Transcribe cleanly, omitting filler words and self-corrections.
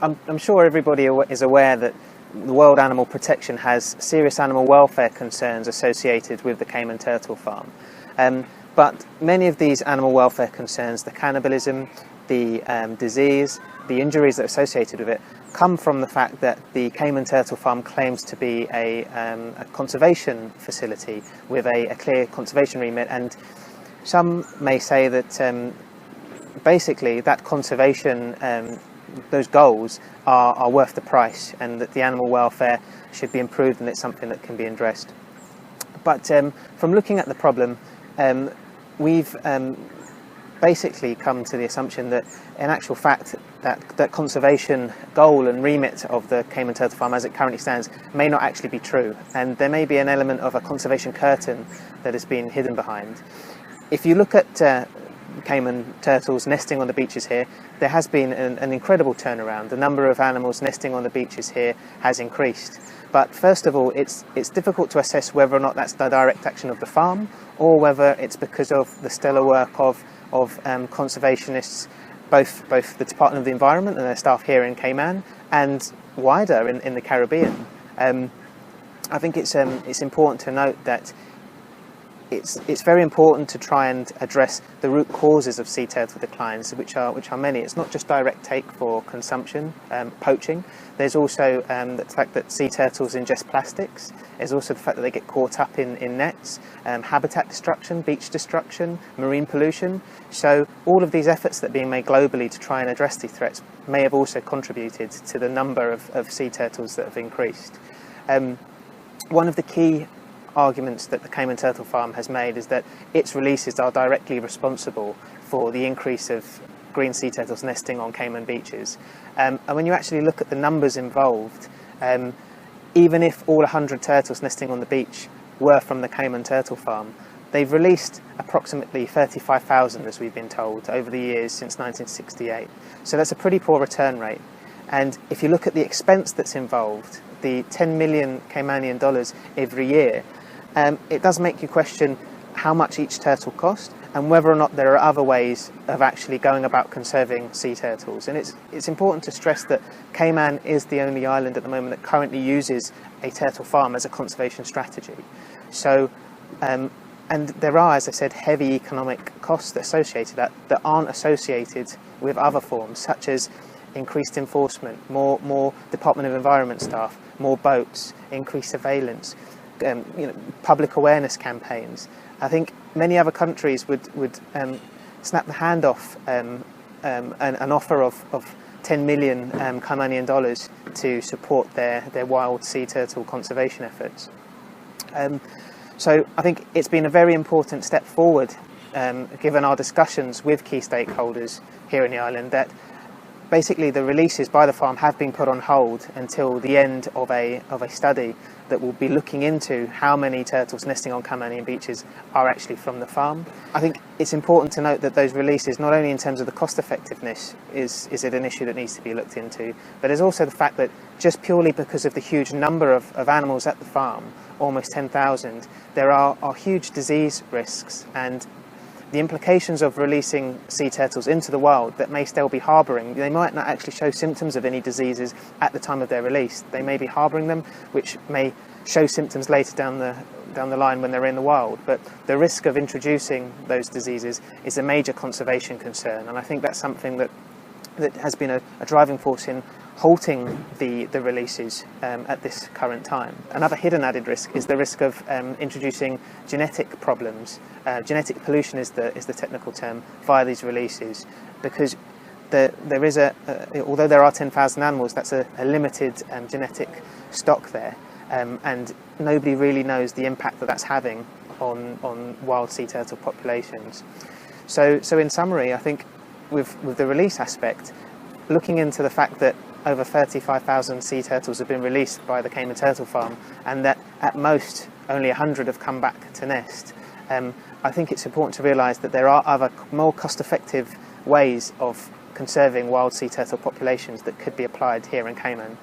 I'm sure everybody is aware that the World Animal Protection has serious animal welfare concerns associated with the Cayman Turtle Farm. But many of these animal welfare concerns, the cannibalism, the disease, the injuries that are associated with it, come from the fact that the Cayman Turtle Farm claims to be a conservation facility with a clear conservation remit, and some may say that basically that conservation, those goals are worth the price, and that the animal welfare should be improved and it's something that can be addressed. But from looking at the problem, we've basically come to the assumption that in actual fact that conservation goal and remit of the Cayman Turtle Farm as it currently stands may not actually be true, and there may be an element of a conservation curtain that has been hidden behind. If you look at Cayman turtles nesting on the beaches here, there has been an incredible turnaround. The number of animals nesting on the beaches here has increased. But first of all, it's difficult to assess whether or not that's the direct action of the farm, or whether it's because of the stellar work of conservationists, both the Department of the Environment and their staff here in Cayman, and wider in the Caribbean. I think it's important to note that it's very important to try and address the root causes of sea turtle declines, which are many. It's not just direct take for consumption, poaching. There's also the fact that sea turtles ingest plastics. There's also the fact that they get caught up in nets, habitat destruction, beach destruction, marine pollution. So all of these efforts that are being made globally to try and address these threats may have also contributed to the number of sea turtles that have increased. One of the key arguments that the Cayman Turtle Farm has made is that its releases are directly responsible for the increase of green sea turtles nesting on Cayman beaches. And when you actually look at the numbers involved, even if all 100 turtles nesting on the beach were from the Cayman Turtle Farm, they've released approximately 35,000, as we've been told, over the years since 1968. So that's a pretty poor return rate. And if you look at the expense that's involved, the $10 million Caymanian dollars every year, it does make you question how much each turtle cost, and whether or not there are other ways of actually going about conserving sea turtles. And it's important to stress that Cayman is the only island at the moment that currently uses a turtle farm as a conservation strategy. So, and there are, as I said, heavy economic costs associated that aren't associated with other forms, such as increased enforcement, more Department of Environment staff, more boats, increased surveillance, public awareness campaigns. I think many other countries would snap the hand off an offer of 10 million Caymanian dollars to support their wild sea turtle conservation efforts. So I think it's been a very important step forward, given our discussions with key stakeholders here in the island, that basically the releases by the farm have been put on hold until the end of a study that will be looking into how many turtles nesting on Caymanian beaches are actually from the farm. I think it's important to note that those releases, not only in terms of the cost effectiveness, is it an issue that needs to be looked into, but there's also the fact that just purely because of the huge number of animals at the farm, almost 10,000, there are huge disease risks, and the implications of releasing sea turtles into the wild that may still be harbouring, they might not actually show symptoms of any diseases at the time of their release. They may be harbouring them, which may show symptoms later down the line when they're in the wild. But the risk of introducing those diseases is a major conservation concern, and I think that's something that has been a driving force in halting the releases at this current time. Another hidden added risk is the risk of introducing genetic problems. Genetic pollution is the technical term via these releases, because there is although there are 10,000 animals, that's a limited genetic stock there, and nobody really knows the impact that that's having on wild sea turtle populations. So in summary, I think with the release aspect, looking into the fact that over 35,000 sea turtles have been released by the Cayman Turtle Farm, and that at most only 100 have come back to nest, I think it's important to realise that there are other more cost-effective ways of conserving wild sea turtle populations that could be applied here in Cayman.